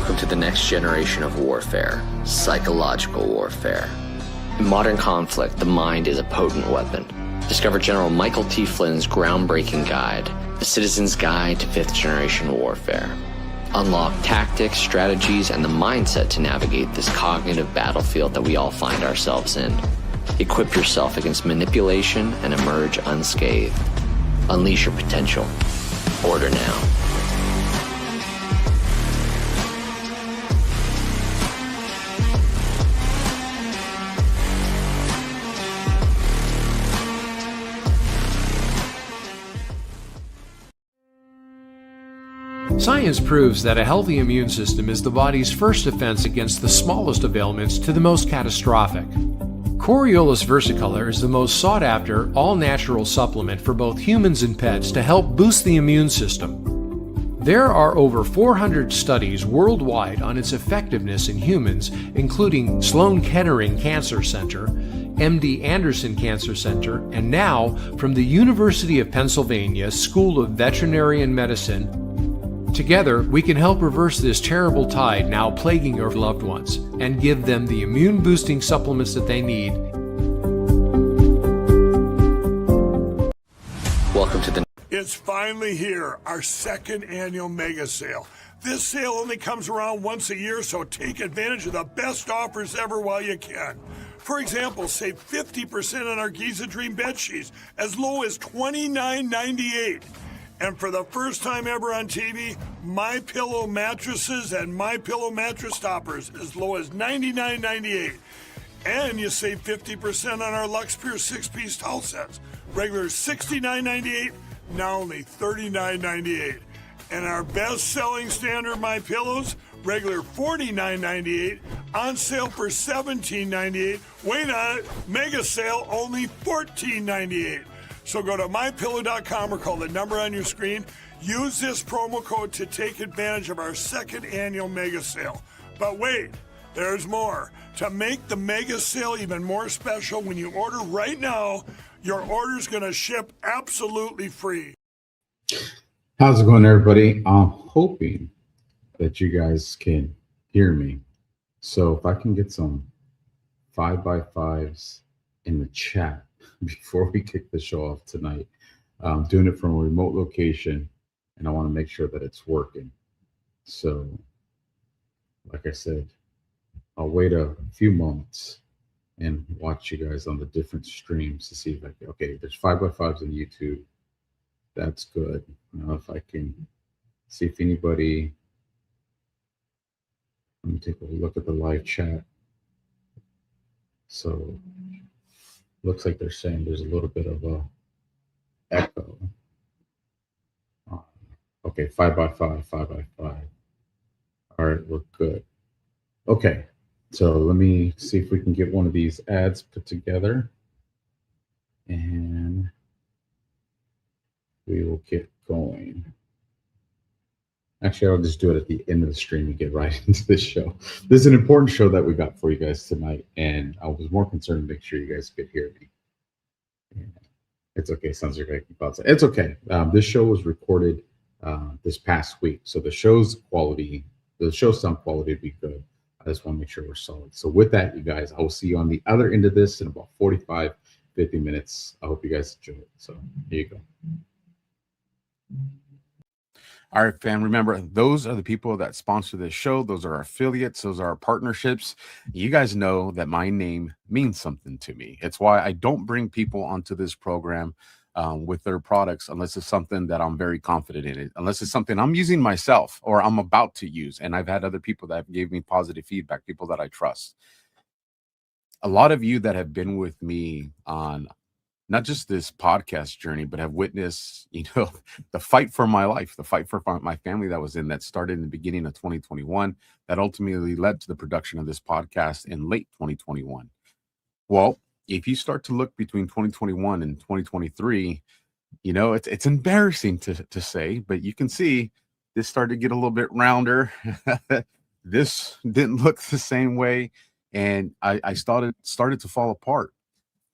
Welcome to the next generation of warfare, psychological warfare. In modern conflict, the mind is a potent weapon. Discover General Michael T. Flynn's groundbreaking guide, The Citizen's Guide to Fifth Generation Warfare. Unlock tactics, strategies, and the mindset to navigate this cognitive battlefield that we all find ourselves in. Equip yourself against manipulation and emerge unscathed. Unleash your potential. Order now. Science proves that a healthy immune system is the body's first defense against the smallest of ailments to the most catastrophic. Coriolus versicolor is the most sought-after, all-natural supplement for both humans and pets to help boost the immune system. There are over 400 studies worldwide on its effectiveness in humans, including Sloan Kettering Cancer Center, MD Anderson Cancer Center, and now from the University of Pennsylvania School of Veterinary Medicine. Together, we can help reverse this terrible tide now plaguing your loved ones and give them the immune-boosting supplements that they need. Welcome to the... It's finally here, our second annual mega sale. This sale only comes around once a year, so take advantage of the best offers ever while you can. For example, save 50% on our Giza Dream bed sheets, as low as $29.98. And for the first time ever on TV, MyPillow mattresses and MyPillow mattress toppers as low as $99.98. And you save 50% on our Lux Pure 6-piece towel sets. Regular $69.98, now only $39.98. And our best-selling standard MyPillows, regular $49.98, on sale for $17.98. Wait on it, mega sale, only $14.98. So go to MyPillow.com or call the number on your screen. Use this promo code to take advantage of our second annual mega sale. But wait, there's more. To make the mega sale even more special, when you order right now, your order's going to ship absolutely free. How's it going, everybody? I'm hoping that you guys can hear me. So if I can get some 5x5s in the chat before we kick the show off tonight. I'm doing it from a remote location, and I want to make sure that it's working. So, like I said, I'll wait a few moments and watch you guys on the different streams to see if I can. Okay, there's 5x5s on YouTube. That's good. Now, if I can see if anybody, let me take a look at the live chat. So, looks like they're saying there's a little bit of a echo. Okay, 5x5, 5x5. All right, we're good. Okay, so let me see if we can get one of these ads put together, and we will get going. Actually, I'll just do it at the end of the stream and get right into this show. This is an important show that we got for you guys tonight, and I was more concerned to make sure you guys could hear me. And it's okay. Sounds like I can bounce it. It's okay. This show was recorded this past week, so the show's sound quality will be good. I just want to make sure we're solid. So with that, you guys, I will see you on the other end of this in about 45, 50 minutes. I hope you guys enjoy it. So here you go. All right, fam. Remember, those are the people that sponsor this show. Those are our affiliates. Those are our partnerships. You guys know that my name means something to me. It's why I don't bring people onto this program with their products unless it's something that I'm very confident in it, unless it's something I'm using myself or I'm about to use. And I've had other people that gave me positive feedback, people that I trust. A lot of you that have been with me on not just this podcast journey, but have witnessed, the fight for my life, the fight for my family that was in, that started in the beginning of 2021, that ultimately led to the production of this podcast in late 2021. Well, if you start to look between 2021 and 2023, it's embarrassing to say, but you can see this started to get a little bit rounder. This didn't look the same way. And I started to fall apart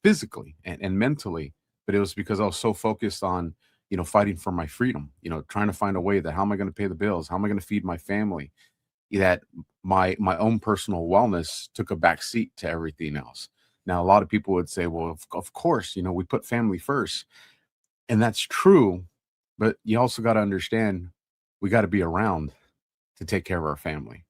physically and mentally, but it was because I was so focused on, fighting for my freedom, trying to find a way that how am I going to pay the bills? How am I going to feed my family? that my own personal wellness took a back seat to everything else. Now, a lot of people would say, well, of course, we put family first. And that's true. But you also got to understand we got to be around to take care of our family.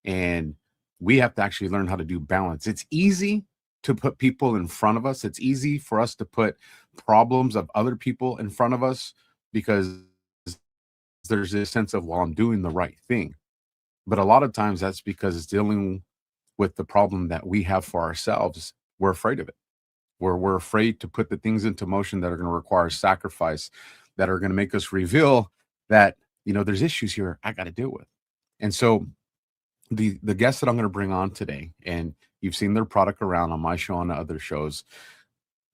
And we have to actually learn how to do balance. It's easy to put people in front of us. It's easy for us to put problems of other people in front of us because there's this sense of, well, I'm doing the right thing. But a lot of times that's because it's dealing with the problem that we have for ourselves. We're afraid of it. We're afraid to put the things into motion that are going to require sacrifice, that are going to make us reveal that, there's issues here I got to deal with. And so the guests that I'm going to bring on today, and you've seen their product around on my show and other shows,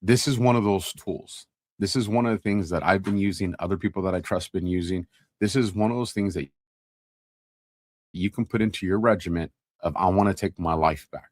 this is one of those tools. This is one of the things that I've been using, other people that I trust been using. This is one of those things that you can put into your regiment of, I want to take my life back.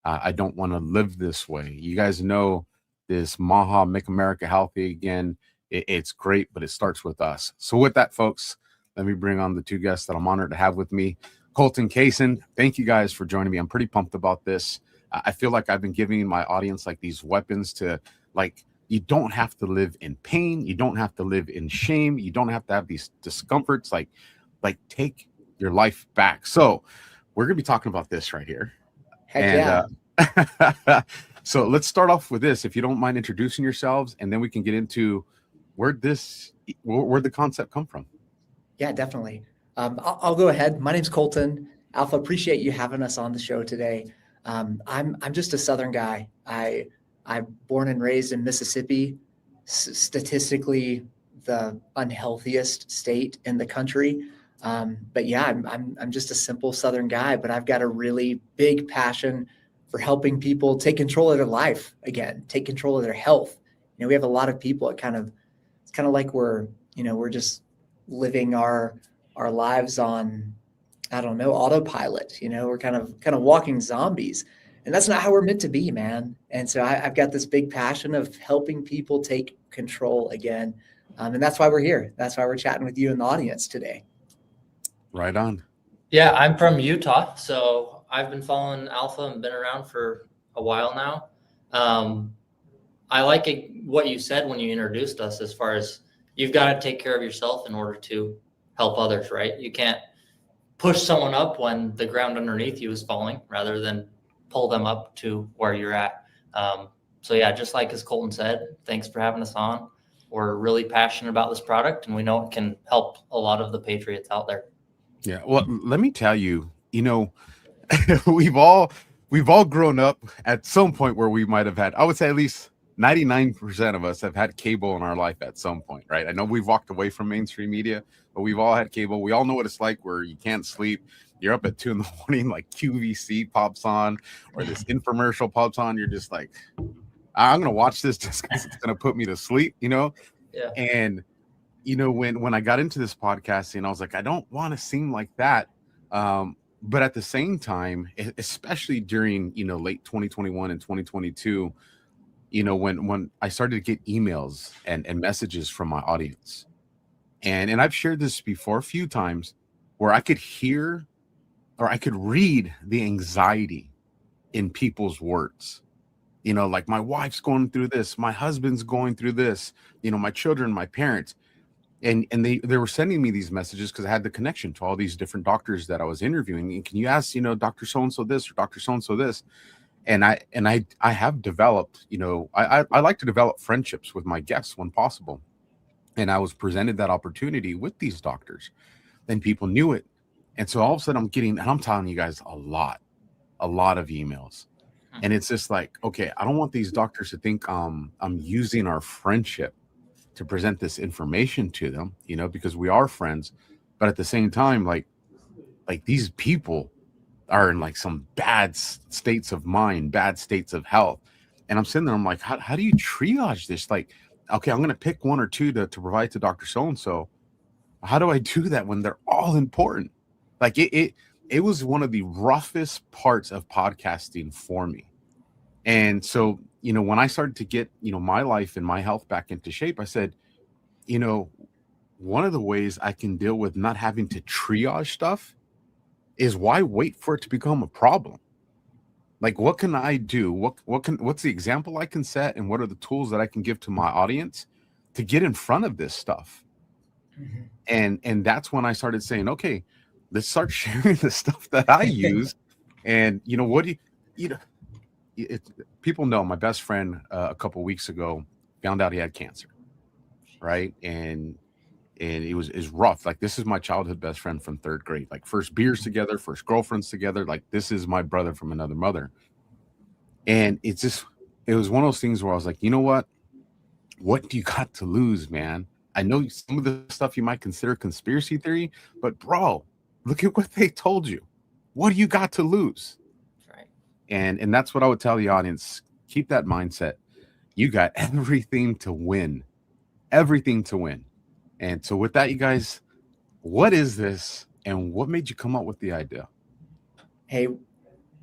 I don't want to live this way. You guys know this Maha, Make America Healthy Again. It's great, but it starts with us. So with that, folks, let me bring on the two guests that I'm honored to have with me. Colton Kaysen, thank you guys for joining me. I'm pretty pumped about this. I feel like I've been giving my audience like these weapons to, like, you don't have to live in pain. You don't have to live in shame. You don't have to have these discomforts. Like take your life back. So we're going to be talking about this right here. Heck yeah. So let's start off with this, if you don't mind introducing yourselves, and then we can get into where'd the concept come from. Yeah, definitely. I'll go ahead. My name's Colton. Alpha, appreciate you having us on the show today. I'm just a Southern guy. I'm born and raised in Mississippi, statistically the unhealthiest state in the country. But yeah, I'm just a simple Southern guy, but I've got a really big passion for helping people take control of their life again, take control of their health. We have a lot of people, it's kind of like we're just living our lives on, I don't know, autopilot. We're kind of walking zombies, and that's not how we're meant to be, man. And so I've got this big passion of helping people take control again. And that's why we're here. That's why we're chatting with you in the audience today. Right on. Yeah, I'm from Utah, so I've been following Alpha and been around for a while now. I like what you said when you introduced us, as far as you've got to take care of yourself in order to help others, right? You can't push someone up when the ground underneath you is falling, rather than pull them up to where you're at. So yeah, just like as Colton said, thanks for having us on. We're really passionate about this product, and we know it can help a lot of the patriots out there. Yeah. Well, let me tell you, we've all grown up at some point where we might have had, I would say at least 99% of us have had cable in our life at some point, right? I know we've walked away from mainstream media, but we've all had cable. We all know what it's like where you can't sleep. You're up at 2 a.m, like QVC pops on, or this infomercial pops on. You're just like, I'm going to watch this just because it's going to put me to sleep, Yeah. And when I got into this podcasting, I was like, I don't want to seem like that. But at the same time, especially during, late 2021 and 2022, when I started to get emails and messages from my audience, and I've shared this before a few times, where I could hear or I could read the anxiety in people's words. Like, my wife's going through this, my husband's going through this, my children, my parents. And they were sending me these messages because I had the connection to all these different doctors that I was interviewing. And can you ask, Dr. So-and-so this or Dr. So-and-so this? And I have developed, I like to develop friendships with my guests when possible. And I was presented that opportunity with these doctors, and people knew it. And so all of a sudden and I'm telling you guys a lot of emails. And it's just like, okay, I don't want these doctors to think I'm using our friendship to present this information to them, because we are friends. But at the same time, like these people are in like some bad states of mind, bad states of health. And I'm sitting there, I'm like, how do you triage this? Like, okay, I'm going to pick one or two to provide to Dr. So-and-so. How do I do that when they're all important? Like it was one of the roughest parts of podcasting for me. And so, when I started to get, my life and my health back into shape, I said, one of the ways I can deal with not having to triage stuff is why wait for it to become a problem? Like, what can I do? What's the example I can set, and what are the tools that I can give to my audience to get in front of this stuff? And that's when I started saying, okay, let's start sharing the stuff that I use. And what do you know, people know my best friend a couple weeks ago found out he had cancer, right? And it was rough. Like, this is my childhood best friend from third grade, like first beers together, first girlfriends together. Like, this is my brother from another mother. And it was one of those things where I was like, you know what do you got to lose, man? I know some of the stuff you might consider conspiracy theory, but bro, look at what they told you. What do you got to lose? Right. And that's what I would tell the audience. Keep that mindset. You got everything to win. Everything to win. And so with that, you guys, what is this and what made you come up with the idea? Hey,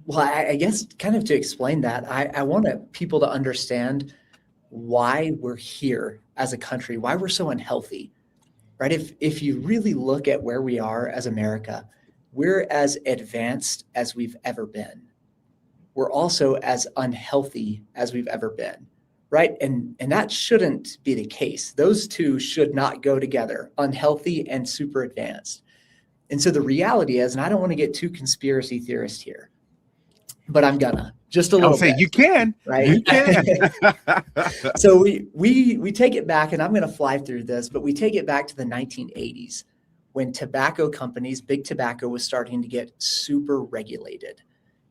well, I guess kind of to explain that, I want people to understand why we're here as a country, why we're so unhealthy, right? If you really look at where we are as America, we're as advanced as we've ever been. We're also as unhealthy as we've ever been, right? And that shouldn't be the case. Those two should not go together, unhealthy and super advanced. And so the reality is, and I don't want to get too conspiracy theorist here, but I'm gonna just a little I'll say bit. you can, right? You can. So we take it back, and I'm going to fly through this, but we take it back to the 1980s when tobacco companies, big tobacco, was starting to get super regulated.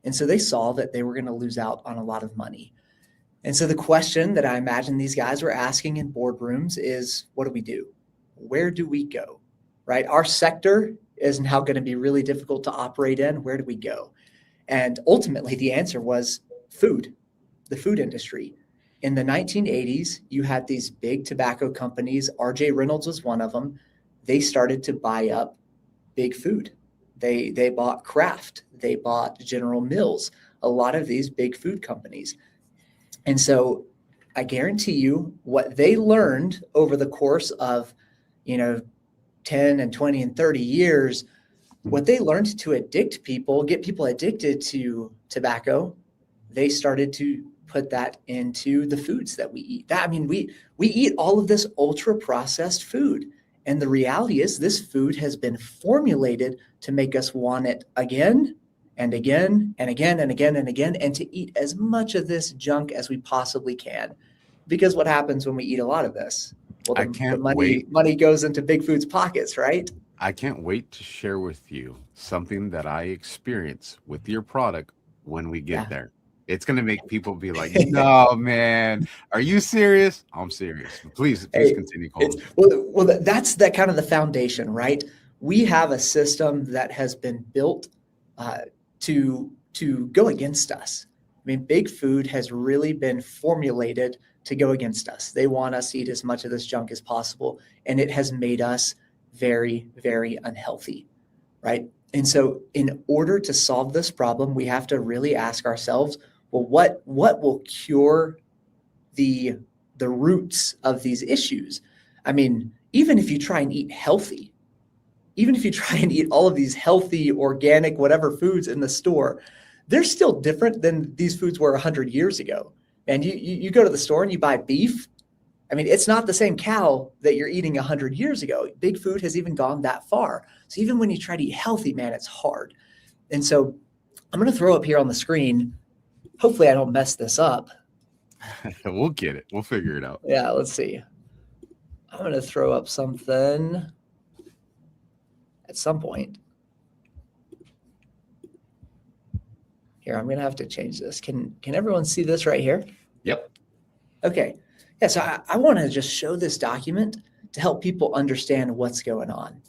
And so they saw that they were going to lose out on a lot of money. And so the question that I imagine these guys were asking in boardrooms is, what do we do? Where do we go, right? Our sector is now going to be really difficult to operate in. Where do we go? And ultimately, the answer was food, the food industry. In the 1980s, you had these big tobacco companies. R.J. Reynolds was one of them. They started to buy up big food. They bought Kraft. They bought General Mills, a lot of these big food companies. And so I guarantee you what they learned over the course of, 10 and 20 and 30 years, what they learned to addict people, get people addicted to tobacco, they started to put that into the foods that we eat. We eat all of this ultra processed food. And the reality is this food has been formulated to make us want it again and again and again and again and again, and to eat as much of this junk as we possibly can. Because what happens when we eat a lot of this? Well, money goes into big food's pockets, right? I can't wait to share with you something that I experience with your product when we get there. It's going to make people be like, no, man, are you serious? I'm serious. Please continue, Colton. Well, that's that kind of the foundation, right? We have a system that has been built to go against us. I mean, big food has really been formulated to go against us. They want us to eat as much of this junk as possible, and it has made us very, very unhealthy, right? And so in order to solve this problem, we have to really ask ourselves, well, what will cure the roots of these issues? I mean, even if you try and eat healthy, even if you try and eat all of these healthy, organic, whatever foods in the store, they're still different than these foods were 100 years ago. And you go to the store and you buy beef. I mean, it's not the same cow that you're eating 100 years ago. Big food has even gone that far. So even when you try to eat healthy, man, it's hard. And so I'm going to throw up here on the screen. Hopefully I don't mess this up. We'll get it. We'll figure it out. Yeah, let's see. I'm going to throw up something at some point. Here, I'm going to have to change this. Can everyone see this right here? Yep. Okay. Yeah, so I want to just show this document to help people understand what's going on,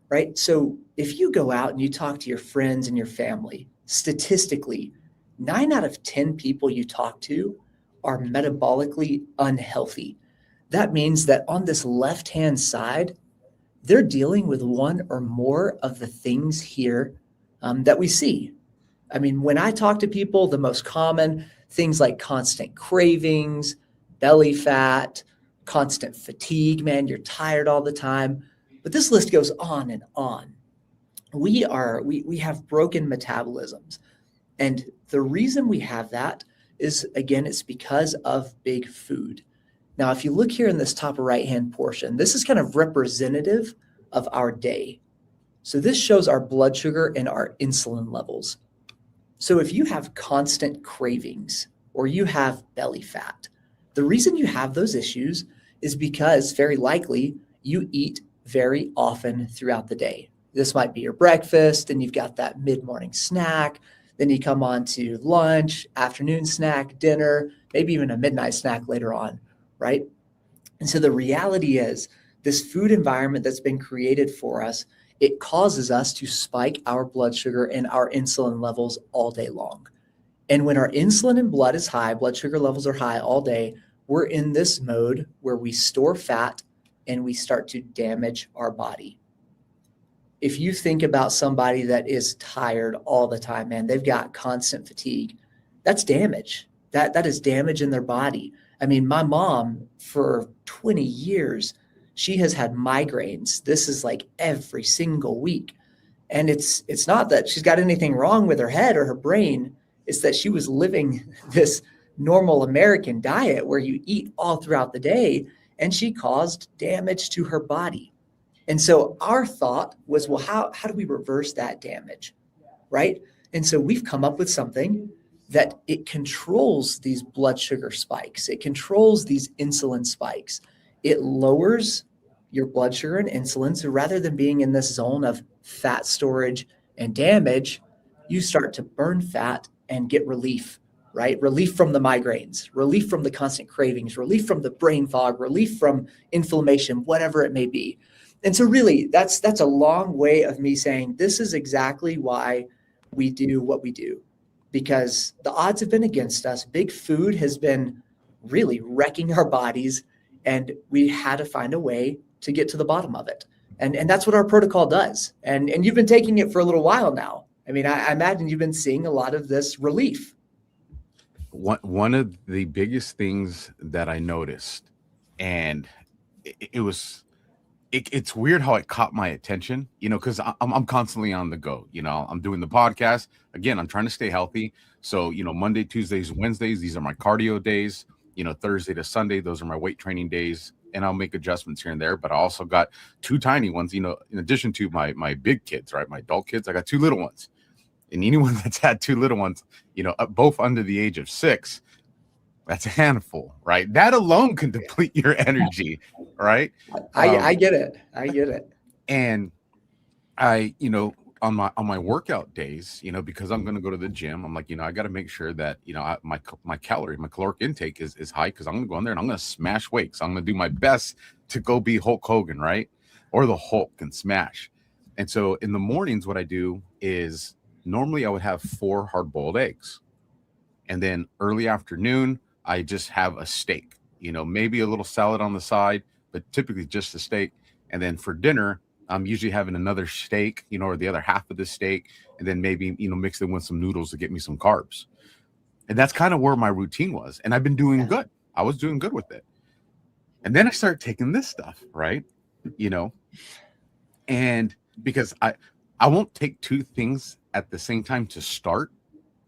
right? So if you go out and you talk to your friends and your family, statistically, 9 out of 10 people you talk to are metabolically unhealthy. That means that on this left-hand side, they're dealing with one or more of the things here that we see. I mean, when I talk to people, the most common things like constant cravings, belly fat, constant fatigue, man, you're tired all the time. But this list goes on and on. we have broken metabolisms. And the reason we have that is, again, it's because of big food. Now, if you look here in this top right-hand portion, this is kind of representative of our day. So this shows our blood sugar and our insulin levels. So if you have constant cravings or you have belly fat, the reason you have those issues is because very likely you eat very often throughout the day. This might be your breakfast, and you've got that mid-morning snack. Then you come on to lunch, afternoon snack, dinner, maybe even a midnight snack later on, right? And so the reality is this food environment that's been created for us, it causes us to spike our blood sugar and our insulin levels all day long. And when our insulin and blood is high, blood sugar levels are high all day, we're in this mode where we store fat and we start to damage our body. If you think about somebody that is tired all the time, man, they've got constant fatigue, that's damage. That is damage in their body. I mean, my mom, for 20 years, she has had migraines. This is like every single week. And it's not that she's got anything wrong with her head or her brain. It's that she was living this normal American diet where you eat all throughout the day, and she caused damage to her body. And so our thought was, well, how do we reverse that damage, right? And so we've come up with something that it controls these blood sugar spikes. It controls these insulin spikes. It lowers your blood sugar and insulin. So rather than being in this zone of fat storage and damage, you start to burn fat and get relief, right? Relief from the migraines, relief from the constant cravings, relief from the brain fog, relief from inflammation, whatever it may be. And so really, that's a long way of me saying this is exactly why we do what we do, because the odds have been against us. Big food has been really wrecking our bodies, and we had to find a way to get to the bottom of it. And that's what our protocol does. And you've been taking it for a little while now. I mean, I imagine you've been seeing a lot of this relief. One of the biggest things that I noticed, and it's weird how it caught my attention, because I'm constantly on the go. I'm doing the podcast. Again, I'm trying to stay healthy. So, Monday, Tuesdays, Wednesdays, these are my cardio days. Thursday to Sunday, those are my weight training days. And I'll make adjustments here and there. But I also got two tiny ones, in addition to my big kids, right? My adult kids, I got two little ones. And anyone that's had two little ones, both under the age of 6, that's a handful, right? That alone can deplete your energy, right? I get it. I get it. And I, on my workout days, because I'm going to go to the gym, I'm like, I got to make sure that, my caloric intake is high, because I'm going to go in there and I'm going to smash weights. I'm going to do my best to go be Hulk Hogan, right? Or the Hulk and smash. And so in the mornings, what I do is normally I would have 4 hard-boiled eggs. And then early afternoon, I just have a steak, maybe a little salad on the side, but typically just a steak. And then for dinner, I'm usually having another steak, or the other half of the steak, and then maybe, mix it with some noodles to get me some carbs. And that's kind of where my routine was. And I've been doing good. I was doing good with it. And then I started taking this stuff, right? And because I won't take 2 things at the same time to start,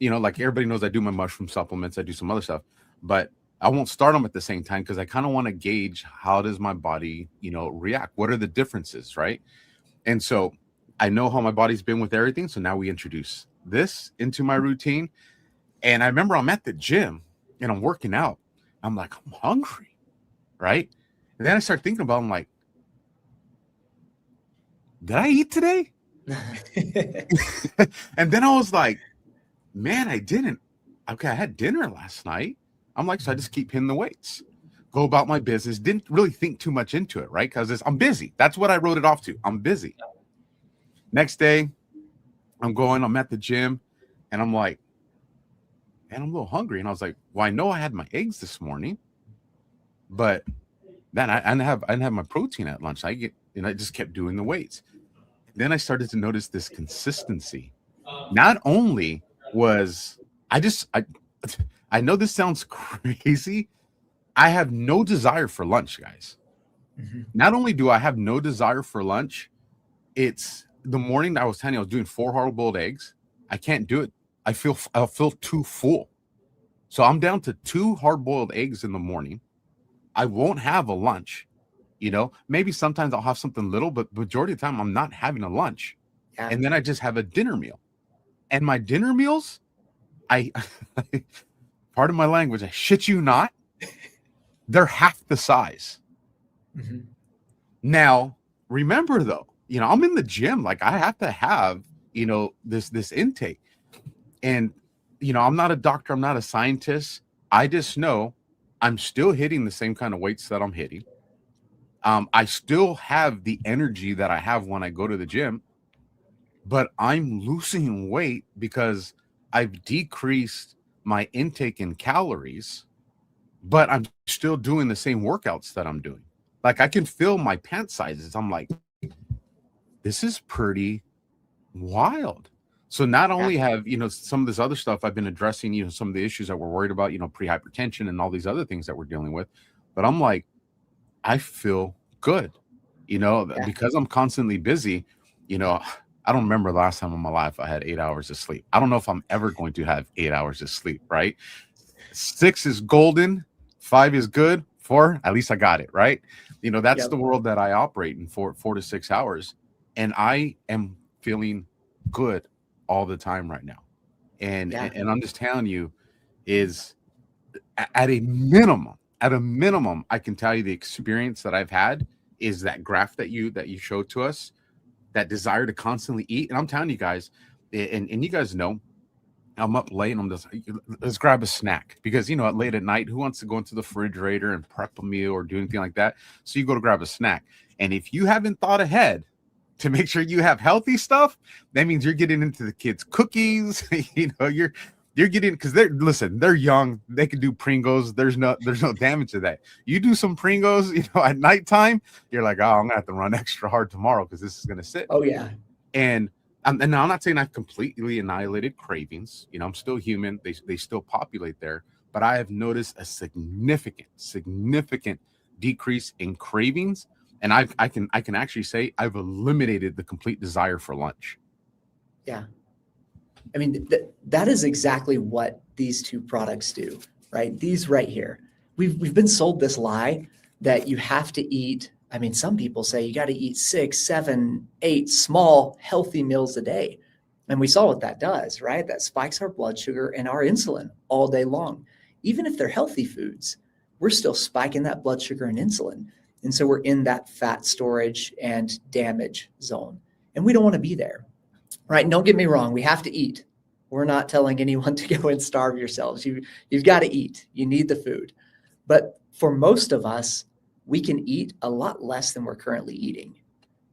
like everybody knows I do my mushroom supplements, I do some other stuff, but I won't start them at the same time because I kind of want to gauge how does my body, react? What are the differences, right? And so I know how my body's been with everything. So now we introduce this into my routine. And I remember I'm at the gym and I'm working out. I'm like, I'm hungry, right? And then I start thinking about, I'm like, did I eat today? And then I was like, man, I didn't. Okay, I had dinner last night. I'm like, so I just keep hitting the weights, go about my business. Didn't really think too much into it, right? Because I'm busy. That's what I wrote it off to. I'm busy. Next day, I'm at the gym, and I'm like, man, I'm a little hungry. And I was like, well, I know I had my eggs this morning, but then I didn't have my protein at lunch. I just kept doing the weights. Then I started to notice this consistency. Not only was I know this sounds crazy. I have no desire for lunch, guys. Mm-hmm. Not only do I have no desire for lunch, it's the morning I was telling you I was doing 4 hard-boiled eggs. I can't do it. I'll feel too full. So I'm down to 2 hard-boiled eggs in the morning. I won't have a lunch. Maybe sometimes I'll have something little, but majority of the time I'm not having a lunch. Yeah. And then I just have a dinner meal. And my dinner meals, I pardon my language, I shit you not, they're half the size. Mm-hmm. Now, remember though, I'm in the gym, like I have to have, this intake. And I'm not a doctor, I'm not a scientist. I just know I'm still hitting the same kind of weights that I'm hitting. I still have the energy that I have when I go to the gym, but I'm losing weight because I've decreased my intake in calories, but I'm still doing the same workouts that I'm doing. Like I can feel my pant sizes. I'm like, this is pretty wild. So not only have, some of this other stuff I've been addressing, some of the issues that we're worried about, pre-hypertension and all these other things that we're dealing with, but I'm like, I feel good, because I'm constantly busy. I don't remember the last time in my life I had 8 hours of sleep. I don't know if I'm ever going to have 8 hours of sleep, right? 6 is golden, 5 is good, 4, at least I got it, right? That's the world that I operate in, 4 to 6 hours. And I am feeling good all the time right now. And I'm just telling you is at a minimum, I can tell you the experience that I've had is that graph that you showed to us, that desire to constantly eat. And I'm telling you guys, and you guys know, I'm up late and I'm just, let's grab a snack because, late at night, who wants to go into the refrigerator and prep a meal or do anything like that? So you go to grab a snack. And if you haven't thought ahead to make sure you have healthy stuff, that means you're getting into the kids' cookies. You're getting, because they're young, they can do Pringles. There's no damage to that. You do some Pringles, at nighttime, you're like, oh, I'm gonna have to run extra hard tomorrow because this is gonna sit. Oh yeah. And I'm not saying I've completely annihilated cravings. I'm still human. They still populate there, but I have noticed a significant decrease in cravings. And I can actually say I've eliminated the complete desire for lunch. Yeah. I mean, that is exactly what these two products do, right? These right here. We've been sold this lie that you have to eat. I mean, some people say you got to eat 6, 7, 8 small, healthy meals a day. And we saw what that does, right? That spikes our blood sugar and our insulin all day long. Even if they're healthy foods, we're still spiking that blood sugar and insulin. And so we're in that fat storage and damage zone. And we don't want to be there, right? And don't get me wrong, we have to eat. We're not telling anyone to go and starve yourselves. You've got to eat. You need the food. But for most of us, we can eat a lot less than we're currently eating.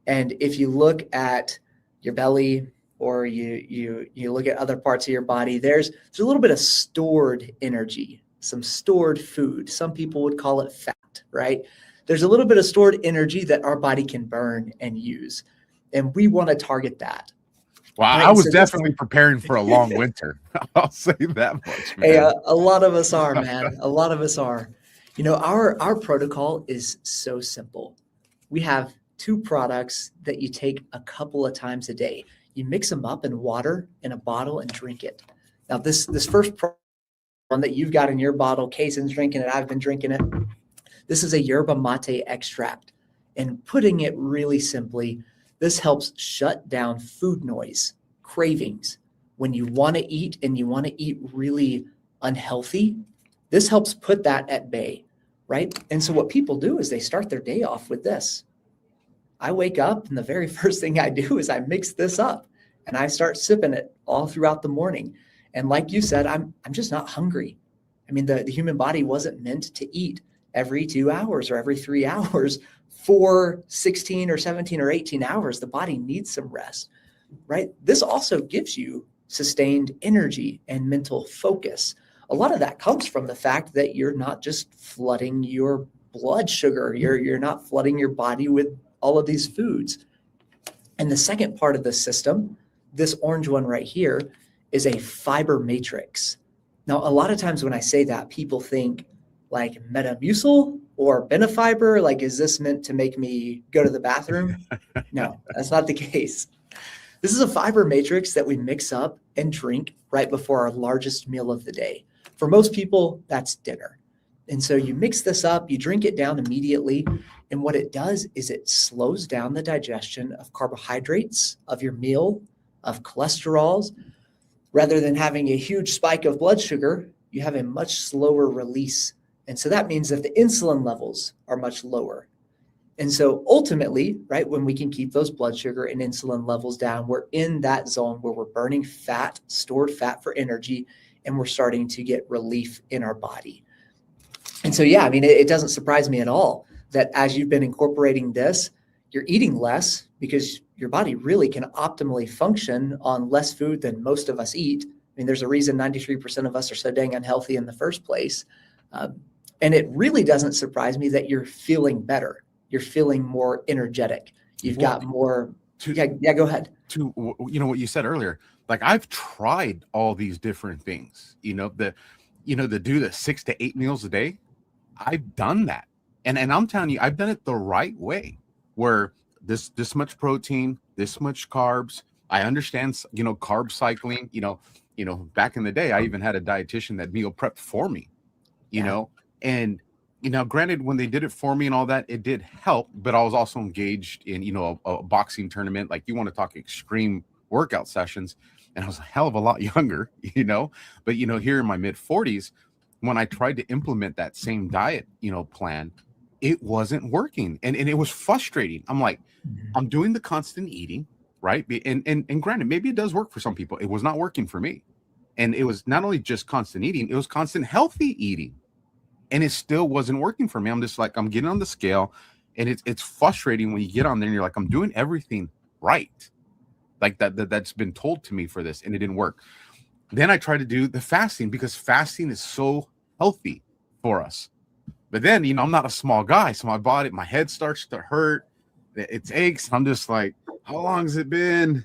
And if you look at your belly or you look at other parts of your body, there's a little bit of stored energy, some stored food. Some people would call it fat, right? There's a little bit of stored energy that our body can burn and use. And we want to target that. Wow, right? I was definitely preparing for a long winter. I'll say that much, man. Hey, a lot of us are, man. A lot of us are. Our protocol is so simple. We have 2 products that you take a couple of times a day. You mix them up in water in a bottle and drink it. Now, this first one that you've got in your bottle, Kaysen's drinking it, I've been drinking it. This is a yerba mate extract. And putting it really simply, this helps shut down food noise, cravings. When you want to eat and you want to eat really unhealthy, this helps put that at bay, right? And so what people do is they start their day off with this. I wake up and the very first thing I do is I mix this up and I start sipping it all throughout the morning. And like you said, I'm just not hungry. I mean, the human body wasn't meant to eat every 2 hours or every 3 hours for 16 or 17 or 18 hours. The body needs some rest, right? This also gives you sustained energy and mental focus. A lot of that comes from the fact that you're not just flooding your blood sugar. You're not flooding your body with all of these foods. And the second part of the system, this orange one right here, is a fiber matrix. Now, a lot of times when I say that, people think like Metamucil or Benefiber, like, is this meant to make me go to the bathroom? No, that's not the case. This is a fiber matrix that we mix up and drink right before our largest meal of the day. For most people, that's dinner. And so you mix this up, you drink it down immediately. And what it does is it slows down the digestion of carbohydrates, of your meal, of cholesterols. Rather than having a huge spike of blood sugar, you have a much slower release. And so that means that the insulin levels are much lower. And so ultimately, right, when we can keep those blood sugar and insulin levels down, we're in that zone where we're burning fat, stored fat for energy, and we're starting to get relief in our body. And so, yeah, I mean, it doesn't surprise me at all that as you've been incorporating this, you're eating less because your body really can optimally function on less food than most of us eat. I mean, there's a reason 93% of us are so dang unhealthy in the first place. And it really doesn't surprise me that you're feeling better. You're feeling more energetic. You've got more. Go ahead. To what you said earlier, like I've tried all these different things, to do the 6 to 8 meals a day. I've done that. And I'm telling you, I've done it the right way, where this much protein, this much carbs. I understand, carb cycling, back in the day, I even had a dietitian that meal prepped for me, and granted, when they did it for me and all that, it did help, but I was also engaged in, a boxing tournament. Like, you want to talk extreme workout sessions, and I was a hell of a lot younger, but, here in my mid 40s, when I tried to implement that same diet, plan, it wasn't working. And it was frustrating. I'm like, I'm doing the constant eating, right? And granted, maybe it does work for some people. It was not working for me. And it was not only just constant eating, it was constant healthy eating. And it still wasn't working for me. I'm just like, I'm getting on the scale, and it's frustrating when you get on there and you're like, I'm doing everything right. Like that's been told to me for this, and it didn't work. Then I tried to do the fasting, because fasting is so healthy for us. But then, I'm not a small guy, so my head starts to hurt. It's aches. I'm just like, how long has it been?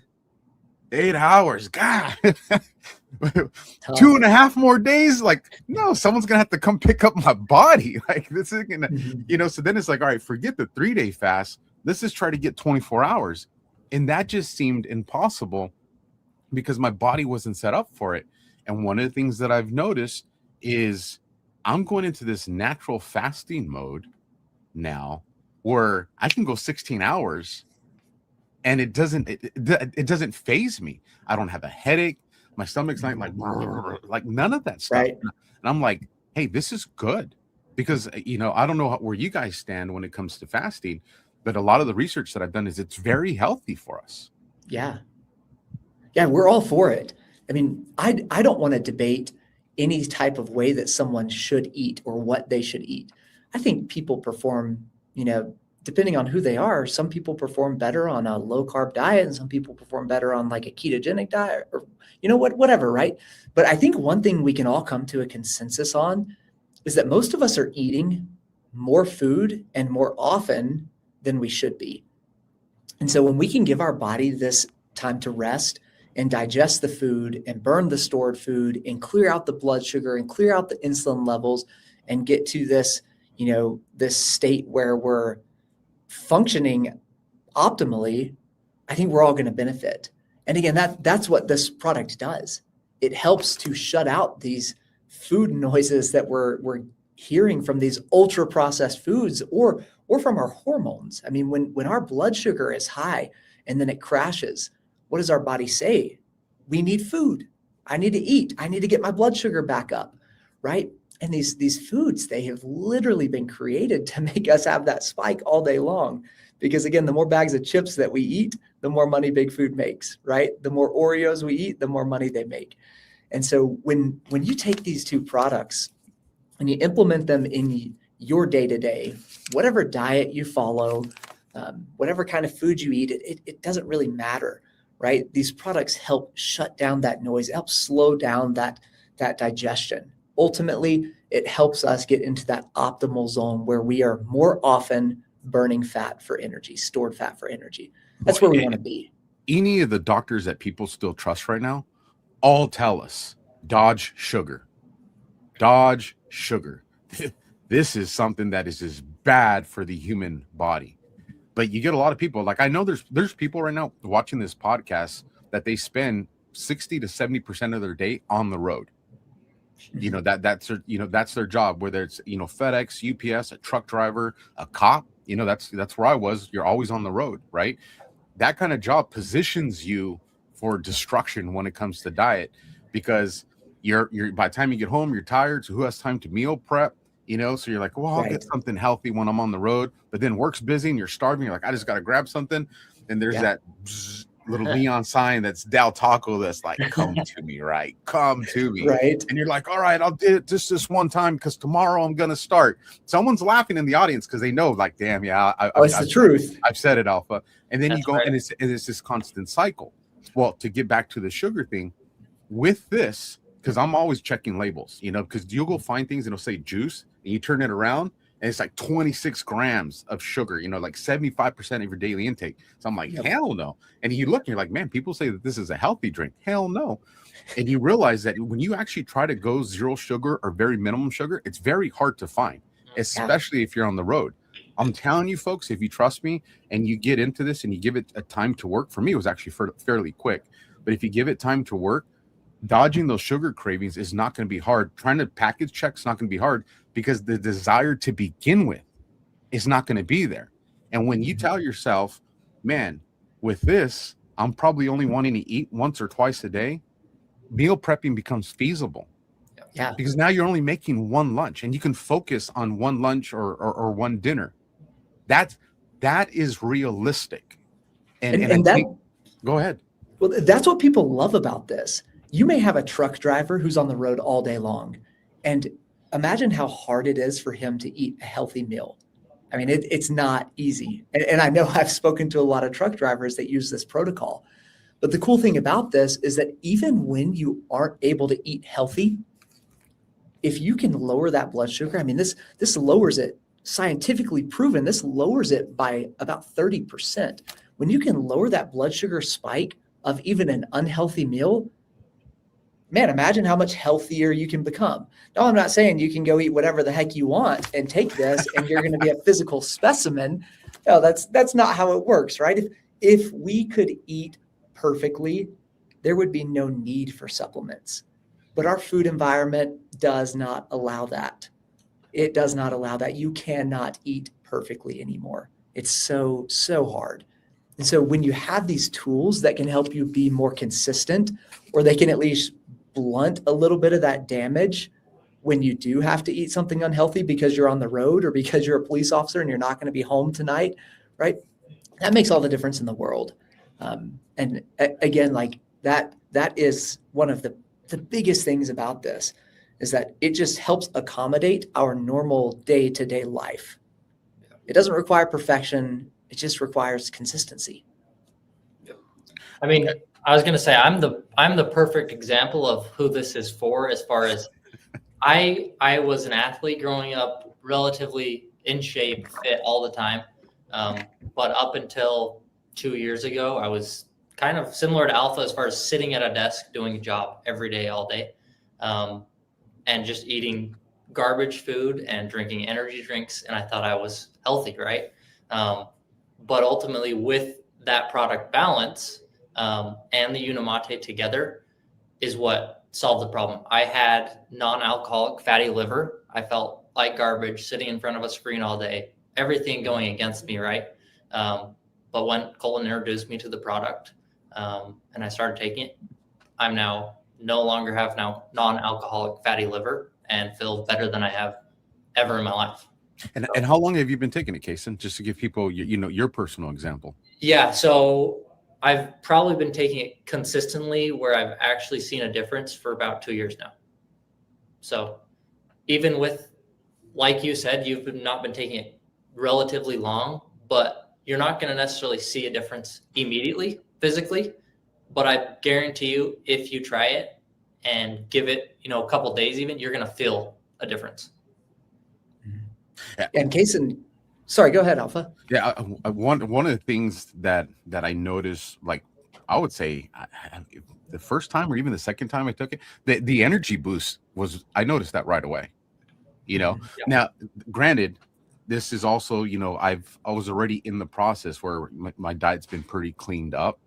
8 hours. God. 2.5 more days. Like, no, someone's gonna have to come pick up my body. Like, this is gonna, so then it's like, all right, forget the 3-day fast. Let's just try to get 24 hours. And that just seemed impossible because my body wasn't set up for it. And one of the things that I've noticed is I'm going into this natural fasting mode now, where I can go 16 hours and it doesn't phase me. I don't have a headache. My stomach's not like none of that stuff. Right. And I'm like, hey, this is good, because, I don't know where you guys stand when it comes to fasting, but a lot of the research that I've done is it's very healthy for us. Yeah. Yeah, we're all for it. I mean, I don't want to debate any type of way that someone should eat or what they should eat. I think people perform, depending on who they are. Some people perform better on a low carb diet, and some people perform better on like a ketogenic diet, or whatever, right? But I think one thing we can all come to a consensus on is that most of us are eating more food and more often than we should be. And so when we can give our body this time to rest and digest the food and burn the stored food and clear out the blood sugar and clear out the insulin levels and get to this, this state where we're functioning optimally, I think we're all going to benefit. And again, that's what this product does. It helps to shut out these food noises that we're hearing from these ultra processed foods or from our hormones. I mean, when our blood sugar is high and then it crashes, what does our body say? We need food. I need to eat. I need to get my blood sugar back up, right? And these foods, they have literally been created to make us have that spike all day long. Because again, the more bags of chips that we eat, the more money big food makes, right? The more Oreos we eat, the more money they make. And so when you take these two products and you implement them in your day-to-day, whatever diet you follow, whatever kind of food you eat, it doesn't really matter, right? These products help shut down that noise, help slow down that digestion. Ultimately, it helps us get into that optimal zone where we are more often burning fat for energy, stored fat for energy. That's where we want to be. Any of the doctors that people still trust right now all tell us, dodge sugar. Dodge sugar. This is something that is just bad for the human body. But you get a lot of people, like I know there's people right now watching this podcast that they spend 60 to 70% of their day on the road. You know, that's their job, whether it's, you know, FedEx, UPS, a truck driver, a cop, you know, that's where I was. You're always on the road, right? That kind of job positions you for destruction when it comes to diet, because you're by the time you get home, you're tired. So who has time to meal prep? You know, so you're like, well, I'll get something healthy when I'm on the road, but then work's busy and you're starving. You're like, I just got to grab something. And there's that little neon sign that's Del Taco that's like, come to me, right? Come to me. Right. And you're like, all right, I'll do it just this one time because tomorrow I'm going to start. Someone's laughing in the audience because they know, like, damn, yeah. It's the truth. I've said it, Alpha. And then you go, right. and it's this constant cycle. Well, to get back to the sugar thing, with this, because I'm always checking labels, you know, because you'll go find things and it'll say juice, and you turn it around, and it's like 26 grams of sugar, you know, like 75% of your daily intake. So I'm like, hell no. And you look, and you're like, man, people say that this is a healthy drink. Hell no. And you realize that when you actually try to go zero sugar or very minimum sugar, it's very hard to find, especially if you're on the road. I'm telling you, folks, if you trust me and you get into this and you give it a time to work, for me, it was actually fairly quick. But if you give it time to work, dodging those sugar cravings is not going to be hard. Trying to package check is not going to be hard, because the desire to begin with is not going to be there. And when you tell yourself, man, with this, I'm probably only wanting to eat once or twice a day, meal prepping becomes feasible. Yeah. Because now you're only making one lunch, and you can focus on one lunch or one dinner. That is realistic. And that, go ahead. Well, that's what people love about this. You may have a truck driver who's on the road all day long, and imagine how hard it is for him to eat a healthy meal. I mean, it's not easy. And I know I've spoken to a lot of truck drivers that use this protocol. But the cool thing about this is that even when you aren't able to eat healthy, if you can lower that blood sugar, I mean, this lowers it, scientifically proven, this lowers it by about 30%. When you can lower that blood sugar spike of even an unhealthy meal, man, imagine how much healthier you can become. No, I'm not saying you can go eat whatever the heck you want and take this and you're going to be a physical specimen. No, that's not how it works, right? If we could eat perfectly, there would be no need for supplements. But our food environment does not allow that. It does not allow that. You cannot eat perfectly anymore. It's so hard. And so when you have these tools that can help you be more consistent, or they can at least blunt a little bit of that damage when you do have to eat something unhealthy because you're on the road or because you're a police officer and you're not going to be home tonight, right? That makes all the difference in the world. And again, like that is one of the biggest things about this, is that it just helps accommodate our normal day-to-day life. It doesn't require perfection. It just requires consistency. I mean, I was going to say, I'm the perfect example of who this is for, as far as I was an athlete growing up, relatively in shape, fit all the time. But up until 2 years ago, I was kind of similar to Alpha as far as sitting at a desk doing a job every day, all day, and just eating garbage food and drinking energy drinks. And I thought I was healthy, right? But ultimately, with that product balance and the Unimate together is what solved the problem. I had non-alcoholic fatty liver. I felt like garbage sitting in front of a screen all day, everything going against me, right? But when Colton introduced me to the product and I started taking it, I'm now no longer have non-alcoholic fatty liver and feel better than I have ever in my life. And how long have you been taking it, Kason? Just to give people, your personal example. Yeah, so I've probably been taking it consistently where I've actually seen a difference for about 2 years now. So even with, like you said, you've not been taking it relatively long, but you're not going to necessarily see a difference immediately physically. But I guarantee you, if you try it and give it, a couple of days even, you're going to feel a difference. Yeah. And Kason, sorry, go ahead, Alpha. Yeah, one of the things that I noticed, like I would say, the first time or even the second time I took it, the energy boost I noticed that right away. Yeah. Now, granted, this is also, I was already in the process where my diet's been pretty cleaned up,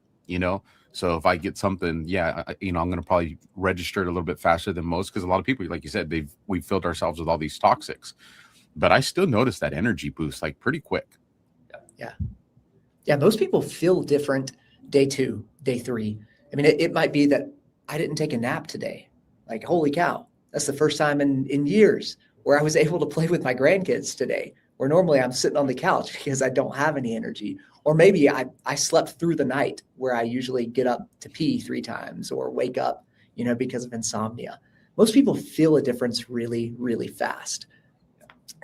so if I get something, I'm going to probably register it a little bit faster than most, because a lot of people, like you said, we've filled ourselves with all these toxics, but I still notice that energy boost like pretty quick. Yeah, most people feel different day 2, day 3. I mean, it might be that I didn't take a nap today. Like, holy cow, that's the first time in years where I was able to play with my grandkids today, where normally I'm sitting on the couch because I don't have any energy. Or maybe I slept through the night, where I usually get up to pee 3 times or wake up, because of insomnia. Most people feel a difference really, really fast.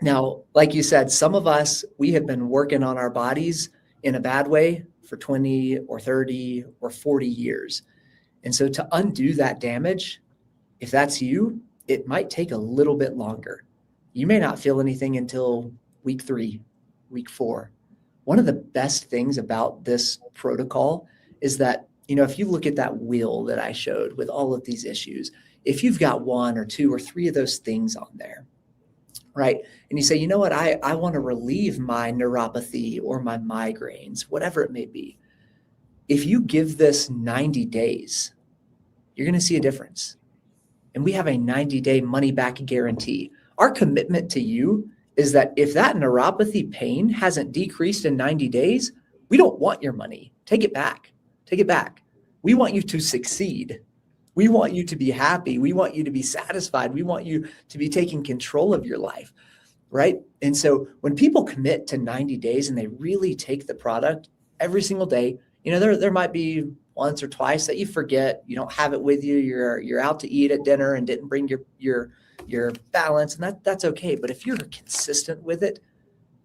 Now, like you said, some of us, we have been working on our bodies in a bad way for 20 or 30 or 40 years. And so to undo that damage, if that's you, it might take a little bit longer. You may not feel anything until week 3, week 4. One of the best things about this protocol is that, if you look at that wheel that I showed with all of these issues, if you've got 1 or 2 or 3 of those things on there, right? And you say, you know what, I want to relieve my neuropathy or my migraines, whatever it may be. If you give this 90 days, you're going to see a difference. And we have a 90-day money-back guarantee. Our commitment to you is that if that neuropathy pain hasn't decreased in 90 days, we don't want your money. Take it back. Take it back. We want you to succeed. We want you to be happy. We want you to be satisfied. We want you to be taking control of your life, right? And so when people commit to 90 days and they really take the product every single day, there might be once or twice that you forget, you don't have it with you, you're out to eat at dinner and didn't bring your balance, and that's okay. But if you're consistent with it,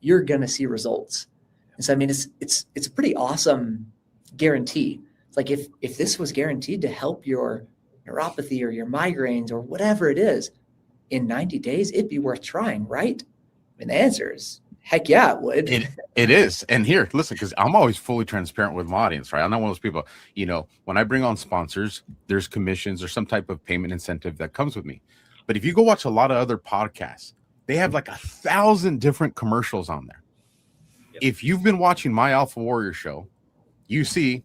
you're going to see results. And so, I mean, it's a pretty awesome guarantee. It's like if this was guaranteed to help your neuropathy or your migraines or whatever it is in 90 days, it'd be worth trying, right? I mean, the answer is heck yeah, it would. It is. And here, listen, because I'm always fully transparent with my audience, right? I'm not one of those people, when I bring on sponsors, there's commissions or some type of payment incentive that comes with me. But if you go watch a lot of other podcasts, they have like 1,000 different commercials on there. Yep. If you've been watching my Alpha Warrior show, you see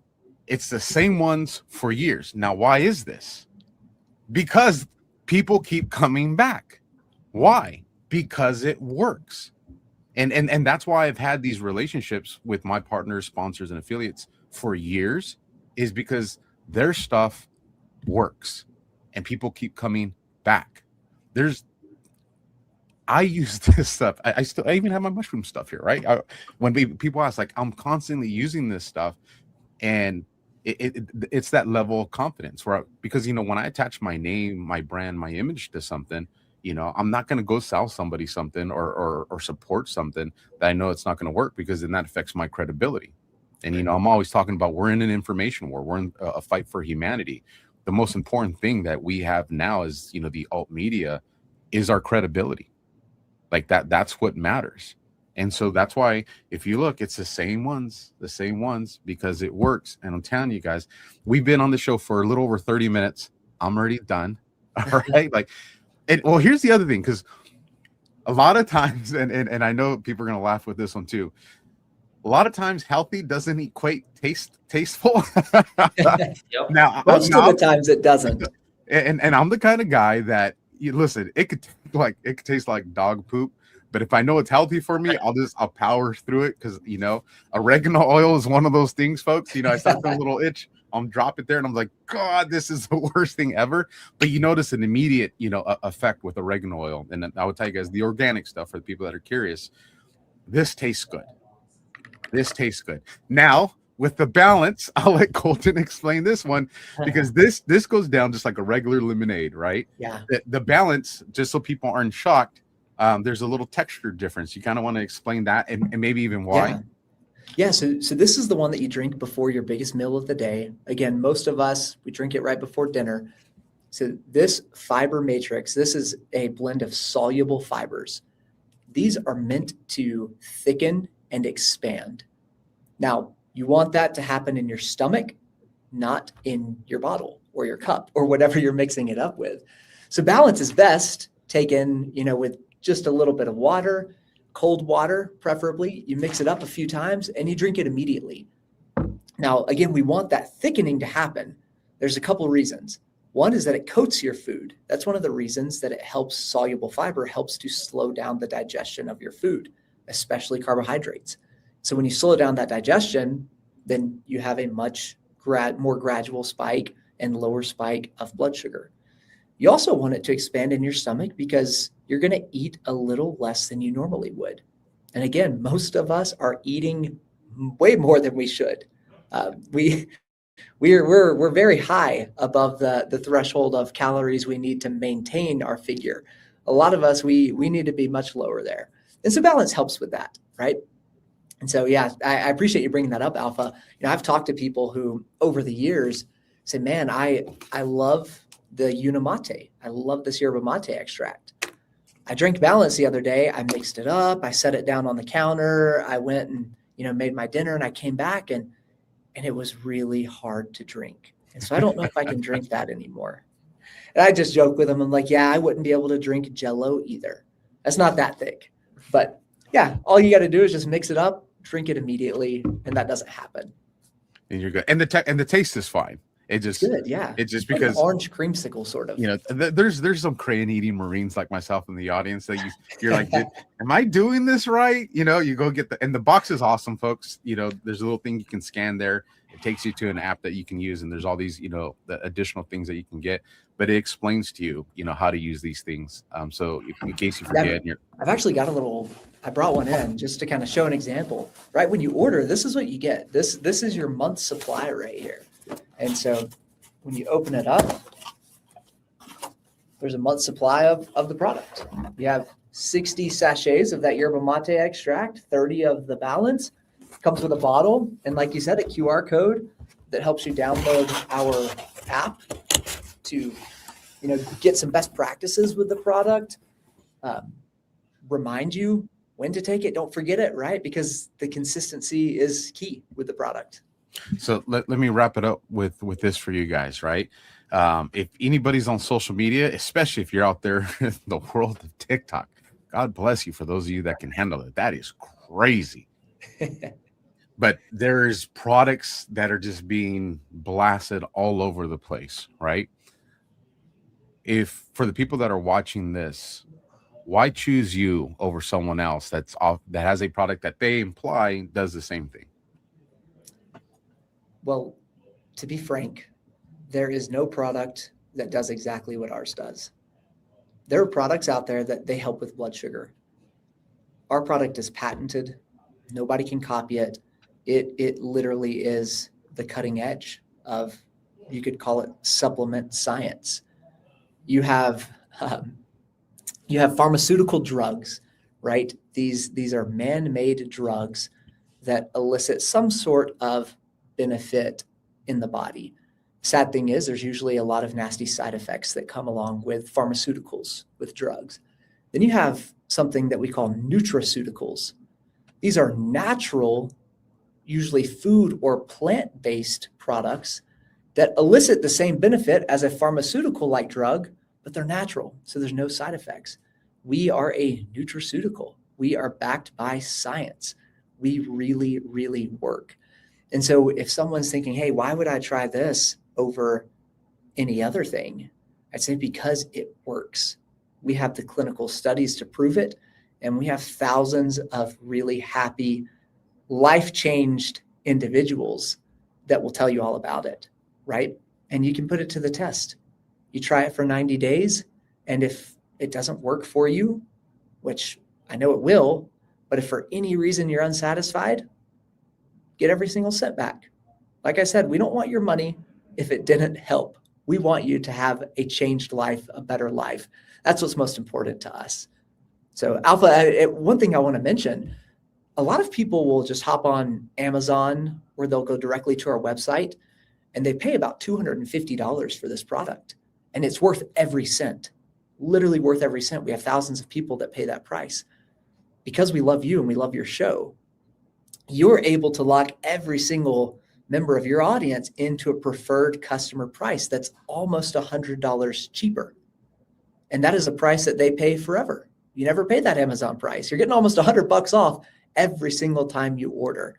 it's the same ones for years. Now, why is this? Because people keep coming back. Why? Because it works. And that's why I've had these relationships with my partners, sponsors, and affiliates for years, is because their stuff works and people keep coming back. I use this stuff. I even have my mushroom stuff here, right? When people ask, like, I'm constantly using this stuff, and it's that level of confidence because when I attach my name, my brand, my image to something, I'm not going to go sell somebody something or support something that I know it's not going to work, because then that affects my credibility. And, I'm always talking about, we're in an information war. We're in a fight for humanity. The most important thing that we have now is, the alt media, is our credibility. Like that's what matters. And so that's why, if you look, it's the same ones, because it works. And I'm telling you guys, we've been on the show for a little over 30 minutes. I'm already done. All right. Well, here's the other thing, because a lot of times, and I know people are going to laugh with this one too, a lot of times healthy doesn't equate tasteful. Yep. Now, most of the times it doesn't. And I'm the kind of guy that, listen, it could taste like dog poop, but if I know it's healthy for me, I'll power through it, because oregano oil is one of those things, folks. I start feeling a little itch, I'm drop it there, and I'm like, God, this is the worst thing ever. But you notice an immediate, effect with oregano oil. And I would tell you guys, the organic stuff, for the people that are curious, this tastes good. Now, with the balance, I'll let Colton explain this one, because this goes down just like a regular lemonade, right? Yeah. The balance, just so people aren't shocked, there's a little texture difference. You kind of want to explain that, and maybe even why. Yeah. So this is the one that you drink before your biggest meal of the day. Again, most of us, we drink it right before dinner. So this fiber matrix, this is a blend of soluble fibers. These are meant to thicken and expand. Now, you want that to happen in your stomach, not in your bottle or your cup or whatever you're mixing it up with. So balance is best taken, with just a little bit of water, cold water, preferably. You mix it up a few times and you drink it immediately. Now, again, we want that thickening to happen. There's a couple reasons. One is that it coats your food. That's one of the reasons that it helps. Soluble fiber helps to slow down the digestion of your food, especially carbohydrates. So when you slow down that digestion, then you have a much more gradual spike and lower spike of blood sugar. You also want it to expand in your stomach because you're going to eat a little less than you normally would. And again, most of us are eating way more than we should. We're very high above the threshold of calories we need to maintain our figure. A lot of us, we need to be much lower there. And so balance helps with that, right? And so, yeah, I appreciate you bringing that up, Alpha. I've talked to people who over the years say, man, I love the Unimate. I love this yerba mate extract. I drank Balance the other day. I mixed it up. I set it down on the counter. I went and, made my dinner, and I came back and it was really hard to drink. And so I don't know if I can drink that anymore. And I just joke with them. I'm like, yeah, I wouldn't be able to drink Jello either. That's not that thick. But yeah, all you got to do is just mix it up, drink it immediately, and that doesn't happen. And you're good. And the taste is fine. It just good, yeah. It's just like because an orange creamsicle sort of. There's some crayon eating Marines like myself in the audience that you're like, am I doing this right? You go get and the box is awesome, folks. There's a little thing you can scan there. It takes you to an app that you can use, and there's all these, the additional things that you can get. But it explains to you, how to use these things. So in case you forget, I've actually got I brought one in just to kind of show an example. Right when you order, this is what you get. This is your month's supply right here. And so when you open it up, there's a month's supply of the product. You have 60 sachets of that yerba mate extract, 30 of the Balance. Comes with a bottle, and like you said, a QR code that helps you download our app to, get some best practices with the product, remind you when to take it. Don't forget it, right? Because the consistency is key with the product. So let me wrap it up with this for you guys, right? If anybody's on social media, especially if you're out there in the world of TikTok, God bless you for those of you that can handle it. That is crazy. But there's products that are just being blasted all over the place, right? If for the people that are watching this, why choose you over someone else that has a product that they imply does the same thing? Well, to be frank, there is no product that does exactly what ours does. There are products out there that they help with blood sugar. Our product is patented. Nobody can copy it. It literally is the cutting edge of, you could call it supplement science. You have pharmaceutical drugs, right? These are man-made drugs that elicit some sort of benefit in the body. Sad thing is, there's usually a lot of nasty side effects that come along with pharmaceuticals, with drugs. Then you have something that we call nutraceuticals. These are natural, usually food or plant-based products that elicit the same benefit as a pharmaceutical-like drug, but they're natural, so there's no side effects. We are a nutraceutical. We are backed by science. We really, really work. And so if someone's thinking, hey, why would I try this over any other thing? I'd say because it works. We have the clinical studies to prove it, and we have thousands of really happy, life-changed individuals that will tell you all about it, right? And you can put it to the test. You try it for 90 days, and if it doesn't work for you, which I know it will, but if for any reason you're unsatisfied, get every single cent back. Like I said, we don't want your money if it didn't help. We want you to have a changed life, a better life. That's what's most important to us. So Alpha, one thing I want to mention, a lot of people will just hop on Amazon or they'll go directly to our website and they pay about $250 for this product. And it's worth every cent, literally worth every cent. We have thousands of people that pay that price. Because we love you and we love your show, you're able to lock every single member of your audience into a preferred customer price that's almost $100 cheaper. And that is a price that they pay forever. you never pay that Amazon price. You're getting almost $100 off every single time you order.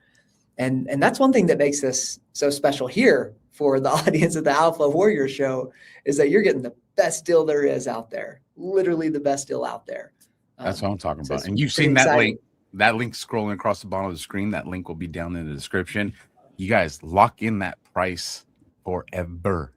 And that's one thing that makes this so special here for the audience of the Alpha Warrior Show, is that you're getting the best deal there is out there, literally the best deal out there. That's what I'm talking So about. it's And you've pretty seen that exciting. link scrolling across the bottom of the screen. That link will be down in the description. You guys lock in that price forever.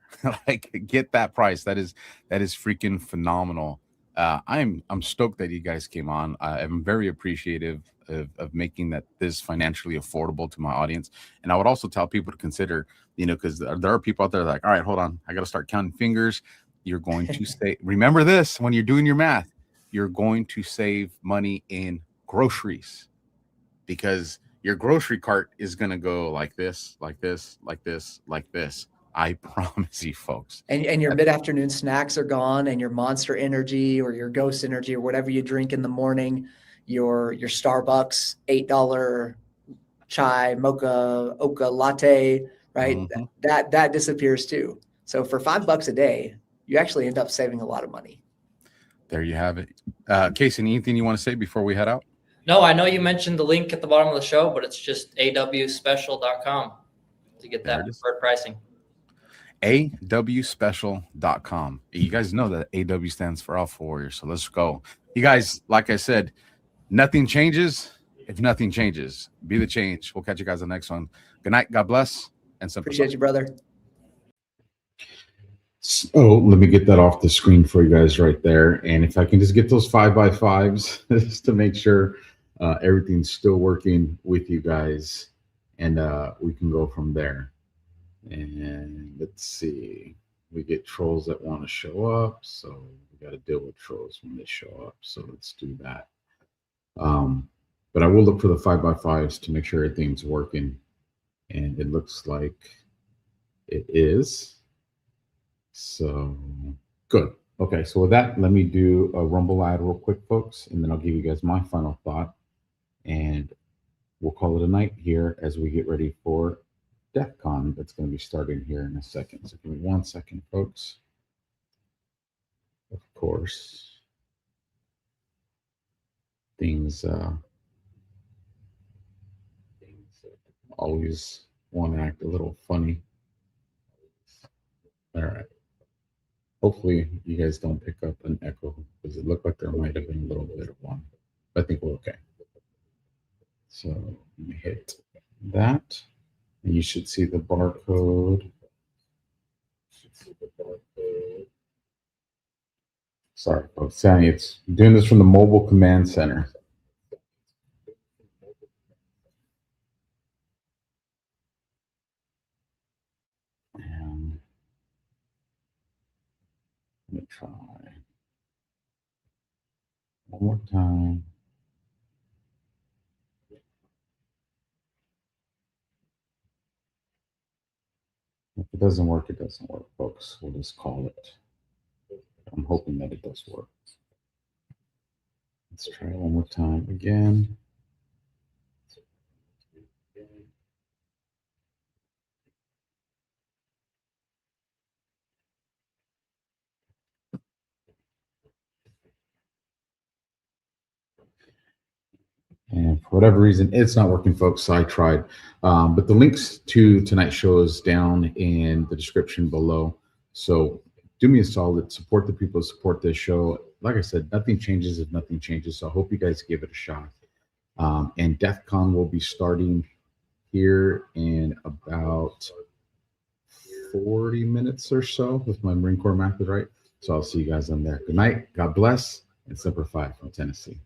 Like, get that price. That is freaking phenomenal. I'm stoked that you guys came on. I'm very appreciative of making this financially affordable to my audience. And I would also tell people to consider, because there are people out there like, all right, hold on, I got to start counting fingers. You're going to say, remember this when you're doing your math, you're going to save money in groceries, because your grocery cart is going to go like this, like this, like this, like this. I promise you, folks. And your mid-afternoon snacks are gone, and your Monster Energy or your Ghost Energy or whatever you drink in the morning, your Starbucks $8 chai mocha ocha latte, right? Mm-hmm. That disappears too. So for $5 a day, you actually end up saving a lot of money. There you have it. Casey, anything you want to say before we head out? No, I know you mentioned the link at the bottom of the show, but it's just awspecial.com to get that preferred pricing. awspecial.com. You guys know that AW stands for Alpha Warrior, so let's go. You guys, like I said, nothing changes if nothing changes. Be the change. We'll catch you guys on the next one. Good night. God bless. And appreciate you, brother. Oh, let me get that off the screen for you guys right there. And if I can just get those 5x5s just to make sure everything's still working with you guys, and we can go from there. And let's see, we get trolls that want to show up, so we got to deal with trolls when they show up. So let's do that. But I will look for the 5x5s to make sure everything's working, and it looks like it is. So good. Okay, so with that, let me do a Rumble ad real quick, folks, and then I'll give you guys my final thought, and we'll call it a night here as we get ready for DEF CON. That's going to be starting here in a second. So give me 1 second, folks. Of course, things always want to act a little funny. All right. Hopefully you guys don't pick up an echo, because it looked like there might have been a little bit of one. I think we're okay. So let me hit that, and you should see the barcode. Sorry, folks. It's doing this from the mobile command center. And let me try one more time. If it doesn't work, it doesn't work, folks. We'll just call it. I'm hoping that it does work. Let's try it one more time again. And for whatever reason, it's not working, folks. So I tried. But the links to tonight's show is down in the description below. So do me a solid, support the people who support this show. Like I said, nothing changes if nothing changes. So I hope you guys give it a shot. And DEF CON will be starting here in about 40 minutes or so, if my Marine Corps math is right. So I'll see you guys on there. Good night. God bless. And Semper Fi from Tennessee.